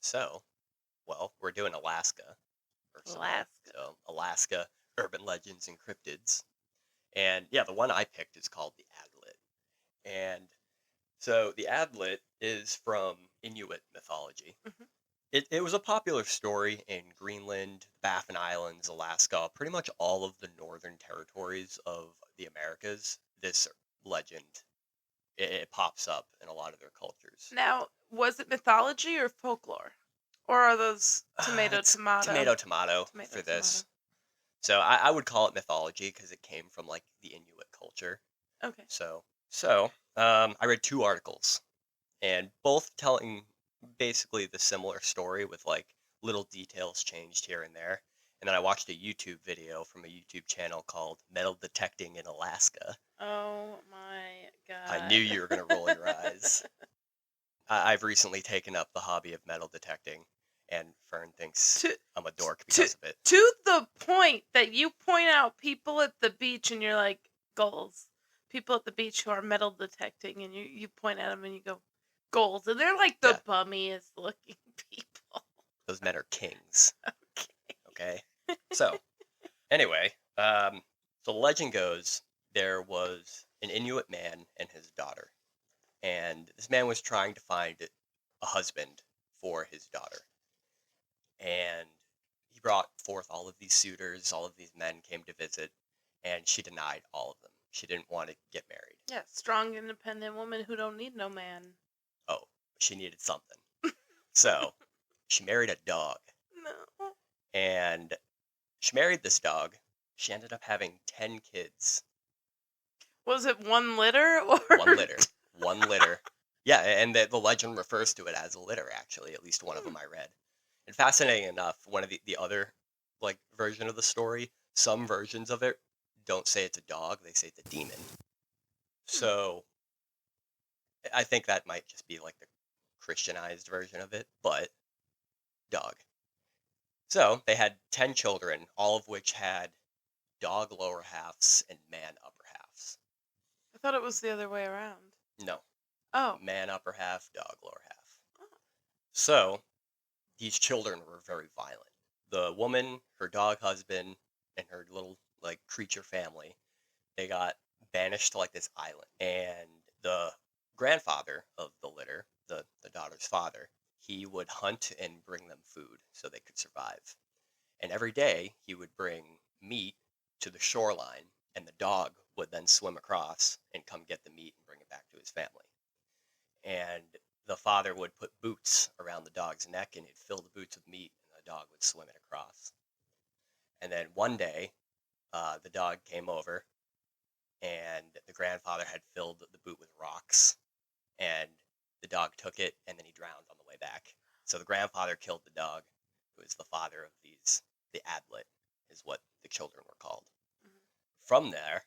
So, well, we're doing Alaska, first of all. Alaska. So, Alaska, urban legends and cryptids. And yeah, the one I picked is called the Adlet. And so the Adlet is from Inuit mythology. Mhm. It was a popular story in Greenland, Baffin Islands, Alaska, pretty much all of the northern territories of the Americas. This legend, it pops up in a lot of their cultures. Now, was it mythology or folklore? Or are those tomato, It's tomato? tomato tomato Tomato, for tomato. this. So I would call it mythology because it came from like the Inuit culture. Okay. So I read two articles, and both telling basically the similar story with like little details changed here and there. And then I watched a YouTube video from a YouTube channel called Metal Detecting in Alaska. Oh my I knew god. you were gonna roll your eyes. I've recently taken up the hobby of metal detecting, and Fern thinks to, I'm a dork to, because of it. to the point that you point out people at the beach and you're like, goals. People at the beach who are metal detecting and you point at them and you go, goals. And they're like Yeah, the bummiest looking people. those men are kings. Okay. Okay. So anyway, so the legend goes there was an Inuit man and his daughter, and this man was trying to find a husband for his daughter, and he brought forth all of these suitors. All of these men came to visit, and she denied all of them. She didn't want to get married. Yeah, strong, independent woman who don't need no man. Oh, she needed something. So she married a dog, No. and she married this dog. She ended up having 10 kids. Was it one litter or One litter. One litter. Yeah, and the legend refers to it as a litter, actually. At least one of them I read. And fascinating enough, one of the other like version of the story, some versions of it don't say it's a dog, they say it's a demon. So I think that might just be like the Christianized version of it, but dog. So they had 10 children, all of which had dog lower halves and man upper halves. I thought it was the other way around. No, Oh. man upper half, dog lower half. Oh. So these children were very violent. The woman, her dog husband, and her little like creature family, they got banished to like this island. And the grandfather of the litter, the daughter's father, he would hunt and bring them food so they could survive. And every day he would bring meat to the shoreline, and the dog would then swim across and come get the meat and bring it back to his family. And the father would put boots around the dog's neck, and he'd fill the boots with meat, and the dog would swim it across. And then one day, the dog came over, and the grandfather had filled the boot with rocks, and the dog took it, and then he drowned on the way back. So the grandfather killed the dog, who is the father of these. The Adlet is what the children were called. Mhm. From there,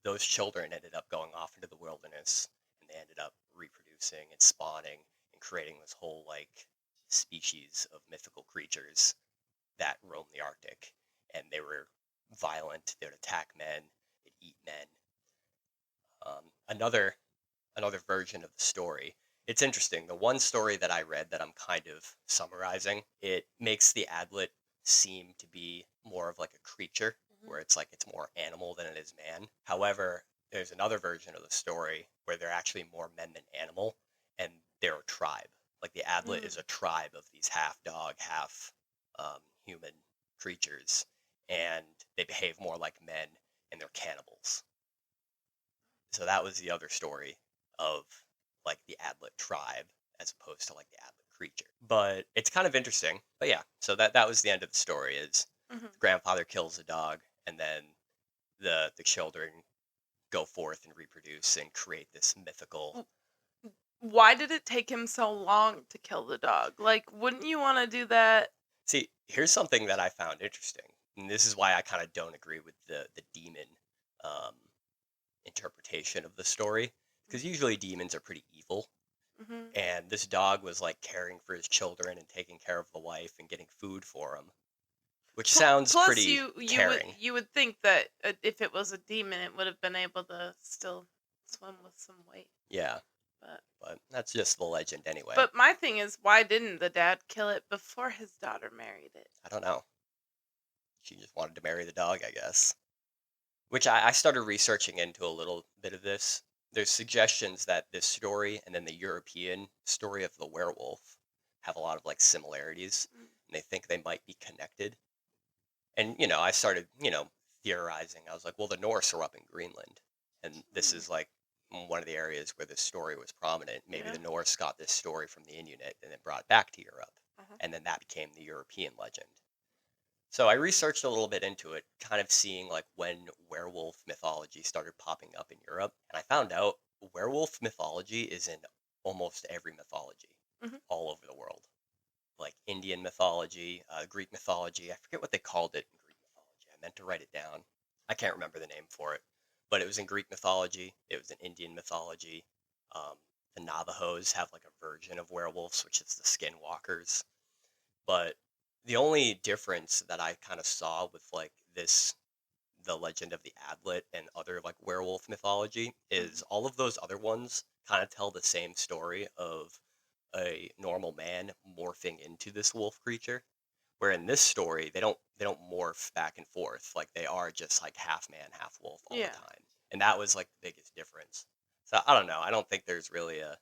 those children ended up going off into the wilderness, and they ended up reproducing and spawning and creating this whole like species of mythical creatures that roam the Arctic. And they were violent. They would attack men. They'd eat men. Another version of the story. It's interesting. The one story that I read that I'm kind of summarizing, it makes the Adlet seem to be more of like a creature, Mhm. where it's like it's more animal than it is man. However, there's another version of the story where they're actually more men than animal, and they're a tribe. Like the Adlet is a tribe of these half dog, half human creatures, and they behave more like men, and they're cannibals. So that was the other story of like the Adlet tribe as opposed to like the Adlet creature. But it's kind of interesting. But yeah, so that was the end of the story is Mhm. the grandfather kills the dog, and then the children go forth and reproduce and create this mythical. Why did it take him so long to kill the dog? Like, wouldn't you want to do that? See, here's something that I found interesting. And this is why I kind of don't agree with the demon um, interpretation of the story. Because usually demons are pretty evil. Mhm. And this dog was like caring for his children and taking care of the wife and getting food for him, which sounds Plus, pretty caring. you would think that if it was a demon, it would have been able to still swim with some weight. Yeah. But that's just the legend anyway. But my thing is, why didn't the dad kill it before his daughter married it? I don't know. She just wanted to marry the dog, I guess. Which I started researching into a little bit of this. There's suggestions that this story and then the European story of the werewolf have a lot of like similarities, Mm. and they think they might be connected. And I started theorizing. I was like, well, the Norse are up in Greenland, and this Mm. is like one of the areas where this story was prominent. Maybe Yeah. the Norse got this story from the Inuit and then brought it back to Europe, Uh-huh. and then that became the European legend. So I researched a little bit into it, kind of seeing like when werewolf mythology started popping up in Europe, and I found out werewolf mythology is in almost every mythology Mhm. all over the world. Like Indian mythology, Greek mythology. I forget what they called it in Greek mythology. I meant to write it down. I can't remember the name for it, but it was in Greek mythology. It was in Indian mythology. Um, the Navajos have like a version of werewolves, which is the skinwalkers. But the only difference that I kind of saw with like the legend of the Adlet and other like werewolf mythology is Mhm. all of those other ones kind of tell the same story of a normal man morphing into this wolf creature. Where in this story they don't morph back and forth. Like they are just like half man, half wolf all the Yeah. time. And that was like the biggest difference. So I don't know. I don't think there's really a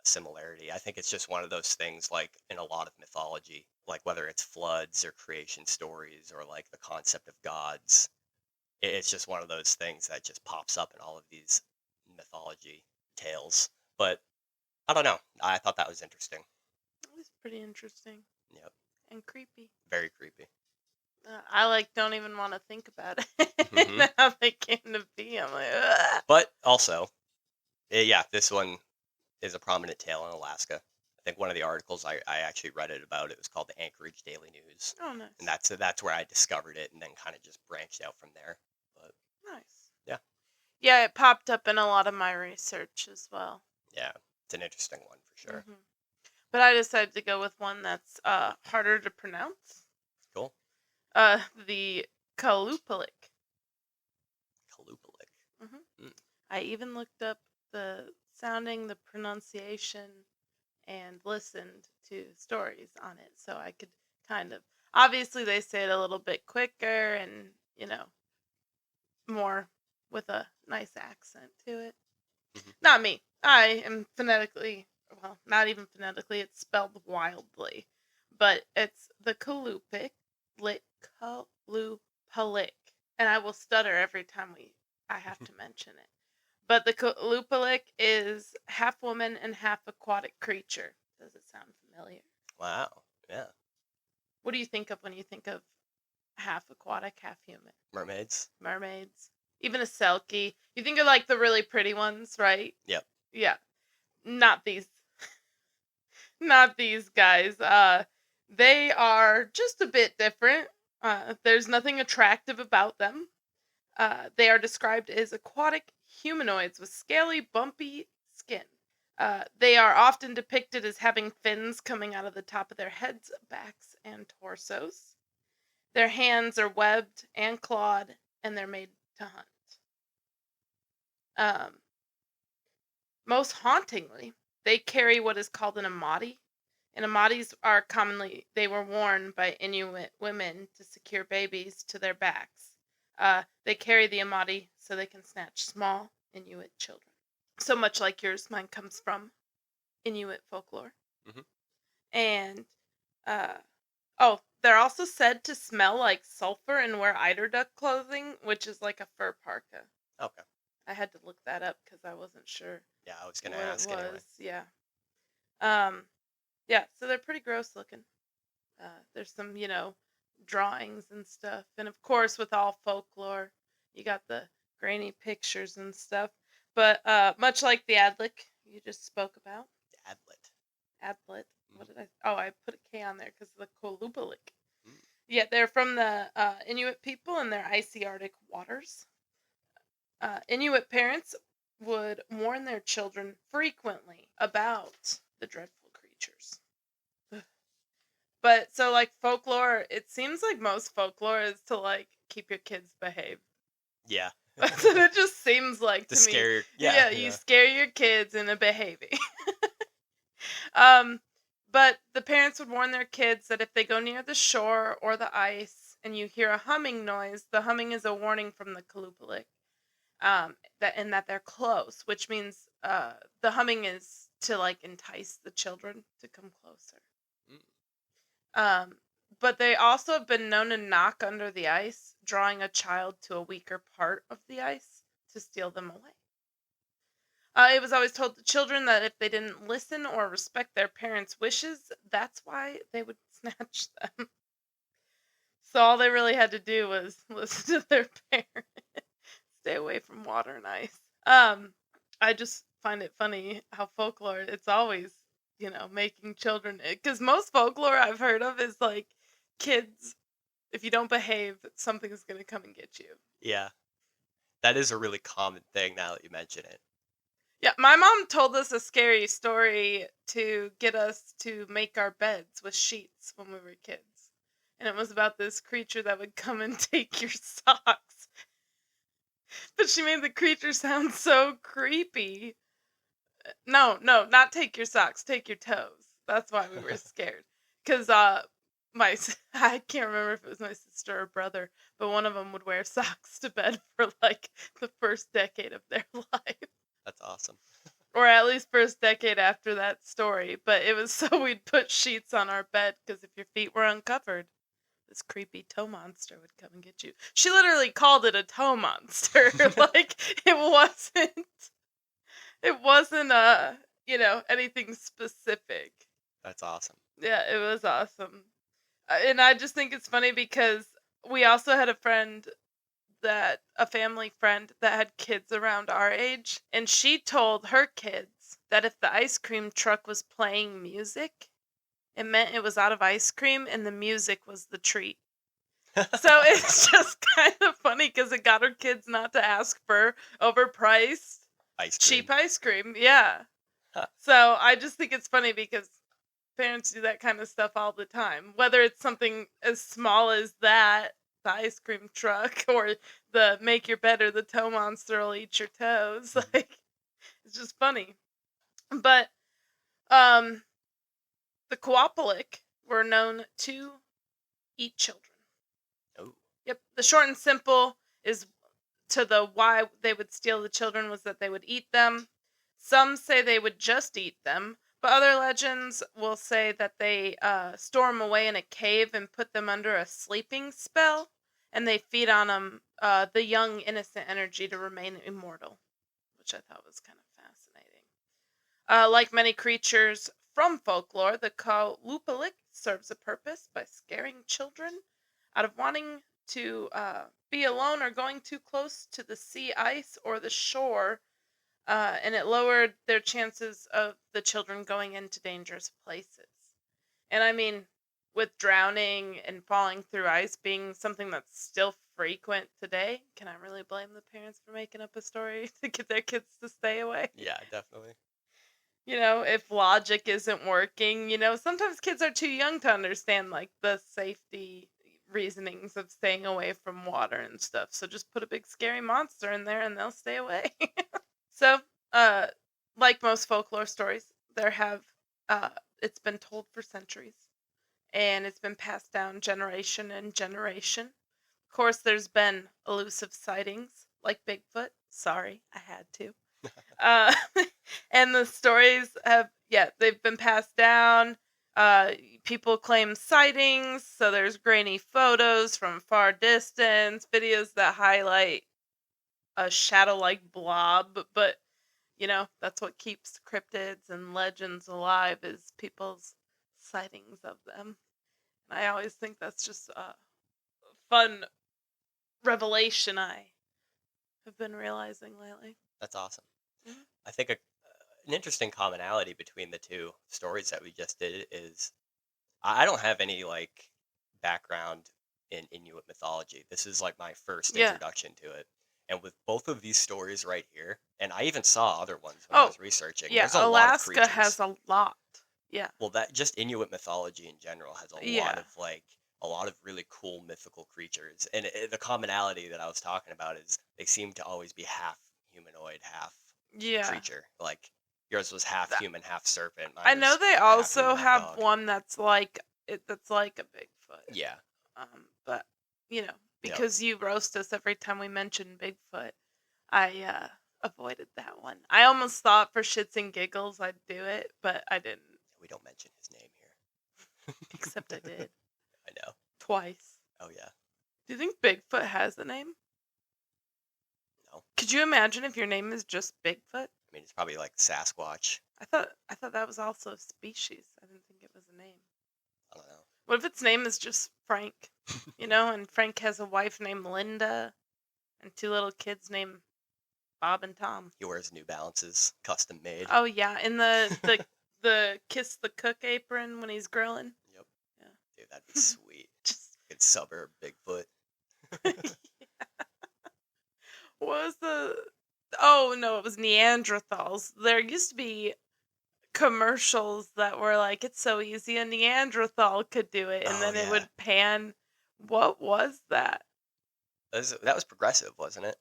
similarity. I think it's just one of those things like in a lot of mythology, like whether it's floods or creation stories or like the concept of gods. It's just one of those things that just pops up in all of these mythology tales. But I don't know. I thought that was interesting. It was pretty interesting Yep. and creepy. Very creepy. I like don't even want to think about Hmm. it. How they came to be. I'm like, ugh. But also, yeah, this one is a prominent tale in Alaska. I think one of the articles I actually read it about, it was called the Anchorage Daily News. Oh, And nice. that's where I discovered it and then kind of just branched out from there. But Nice. yeah, Yeah, it popped up in a lot of my research as well. yeah, it's an interesting one for sure. Hmm. But I decided to go with one that's harder to pronounce. Cool. The Qalupalik. Qalupalik. Hmm. Mm. I even looked up the sounding, the pronunciation, and listened to stories on it so I could kind of. Obviously, they say it a little bit quicker and, more with a nice accent to it. Hmm. Not me. I am phonetically, well, not even phonetically, it's spelled wildly. But it's the Qalupalik. And I will stutter every time I have to mention it. But the Qalupalik is half woman and half aquatic creature. Does it sound familiar? Wow. Yeah. What do you think of when you think of half aquatic, half human? Mermaids. Mermaids. Even a selkie. You think of like the really pretty ones, right? Yep. Yeah. Not these. Not these guys. They are just a bit different. There's nothing attractive about them. They are described as aquatic humanoids with scaly, bumpy skin. They are often depicted as having fins coming out of the top of their heads, backs, and torsos. Their hands are webbed and clawed, and they're made to hunt. Um, Most hauntingly, they carry what is called an amati. And amatis are they were worn by Inuit women to secure babies to their backs. They carry the amati so they can snatch small Inuit children. So much like yours, mine comes from Inuit folklore. Hmm. And, oh, they're also said to smell like sulfur and wear eider duck clothing, which is like a fur parka. Okay. I had to look that up because I wasn't sure Yeah, I was gonna what it ask anyway. was. Yeah. Um, yeah, so they're pretty gross looking. There's some, drawings and stuff. And of course, with all folklore, you got the grainy pictures and stuff. But much like the Adlik you just spoke about, Adlet. Adlet, Mm-hmm. what did I? Oh, I put a K on there because of the Qalupalik. Mm. Yeah, they're from the Inuit people in their icy Arctic waters. Inuit parents would warn their children frequently about the dreadful creatures. But so like folklore, it seems like most folklore is to like keep your kids behaved. Yeah. That's what it just seems like To to me. scare, yeah, Yeah, you yeah. scare your kids into behaving. um, but the parents would warn their kids that if they go near the shore or the ice and you hear a humming noise, the humming is a warning from the Qalupalik. That they're close, which means the humming is to like entice the children to come closer. Mm. Um, but they also have been known to knock under the ice, drawing a child to a weaker part of the ice to steal them away. It was always told to children that if they didn't listen or respect their parents' wishes, that's why they would snatch them. So all they really had to do was listen to their parents. Stay away from water and ice. I just find it funny how folklore, it's always, making children, because most folklore I've heard of is like kids, if you don't behave, something's going to come and get you. Yeah, that is a really common thing now that you mention it. Yeah, my mom told us a scary story to get us to make our beds with sheets when we were kids. And it was about this creature that would come and take your socks. But she made the creature sound so creepy. No, not take your socks, take your toes. That's why we were scared. Because I can't remember if it was my sister or brother, but one of them would wear socks to bed for like the first decade of their life. That's awesome. Or at least first decade after that story. But it was so we'd put sheets on our bed because if your feet were uncovered, this creepy toe monster would come and get you. She literally called it a toe monster. Like it wasn't anything specific. That's awesome. Yeah, it was awesome. And I just think it's funny because we also had a family friend that had kids around our age, and she told her kids that if the ice cream truck was playing music, it meant it was out of ice cream and the music was the treat. So it's just kind of funny because it got her kids not to ask for overpriced cheap ice cream. Yeah. Huh. So I just think it's funny because parents do that kind of stuff all the time. Whether it's something as small as that, the ice cream truck, or the make your bed or the toe monster will eat your toes. Like, it's just funny. But the Qalupalik were known to eat children. Oh. Yep. The short and simple is to the why they would steal the children was that they would eat them. Some say they would just eat them, but other legends will say that they store them away in a cave and put them under a sleeping spell, and they feed on them the young, innocent energy to remain immortal, which I thought was kind of fascinating. Like many creatures from folklore, the Qalupalik serves a purpose by scaring children out of wanting to be alone or going too close to the sea ice or the shore, and it lowered their chances of the children going into dangerous places. And I mean, with drowning and falling through ice being something that's still frequent today, can I really blame the parents for making up a story to get their kids to stay away? Yeah, definitely. If logic isn't working, sometimes kids are too young to understand like the safety reasonings of staying away from water and stuff. So just put a big scary monster in there and they'll stay away. So, like most folklore stories, it's been told for centuries, and it's been passed down generation and generation. Of course, there's been elusive sightings like Bigfoot. Sorry, I had to. And the stories they've been passed down. People claim sightings, so there's grainy photos from far distance, videos that highlight a shadow-like blob, but that's what keeps cryptids and legends alive is people's sightings of them. And I always think that's just a fun revelation I have been realizing lately. That's awesome. Mhm. I think an interesting commonality between the two stories that we just did is I don't have any like background in Inuit mythology. This is like my first Yeah. introduction to it. And with both of these stories right here, and I even saw other ones when I was researching. Yeah, There's a lot of Alaska creatures. has a lot. Yeah. Well, that just Inuit mythology in general has a lot Yeah. of like a lot of really cool mythical creatures. And the commonality that I was talking about is they seem to always be half humanoid, half Yeah. creature. Like yours was half Th- human, half serpent. I Mine know was they half also human, half have dog. one that's like a Bigfoot. Yeah. But you know, Yep. because you roast us every time we mention Bigfoot, I avoided that one. I almost thought for shits and giggles I'd do it, but I didn't. We don't mention his name here. Except I did I know. twice. Oh yeah. Do you think Bigfoot has a name? No. Could you imagine if your name is just Bigfoot? I mean, it's probably like Sasquatch. I thought that was also a species. I didn't think it was a name. I don't know. What if its name is just Frank? And Frank has a wife named Linda and two little kids named Bob and Tom. He wears New Balances, custom made. Oh yeah, in the kiss the cook apron when he's grilling. Yep. Yeah. Dude, that'd be sweet. Just Good suburb Bigfoot. what was the? Oh no, it was Neanderthals. There used to be commercials that were like, "It's so easy, a Neanderthal could do it," and Oh then it yeah. would pan. What was that? That was Progressive, wasn't it?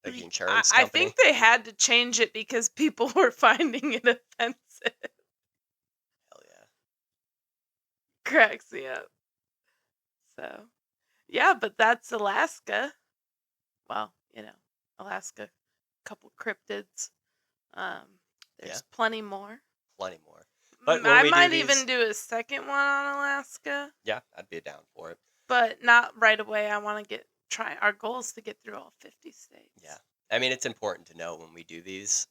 Like the I, insurance I company. think they had to change it because people were finding it offensive. Hell yeah. Cracks me up. So, yeah, but that's Alaska. Well, Alaska, couple cryptids. Um, there's Yeah. plenty more. Plenty more. But when I we do might these, even do a second one on Alaska, yeah, I'd be down for it. but not right away. I want to try. Our goal is to get through all 50 states. Yeah. I mean, it's important to know when we do these,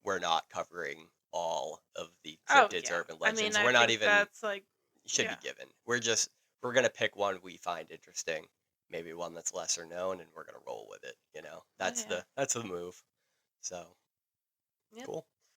we're not covering all of the Oh cryptids, yeah. urban I mean, legends. I We're not think even that's like, should yeah, be given. We're gonna pick one we find interesting, maybe one that's lesser known, and we're gonna roll with it. oh yeah, That's the move. So yep. cool.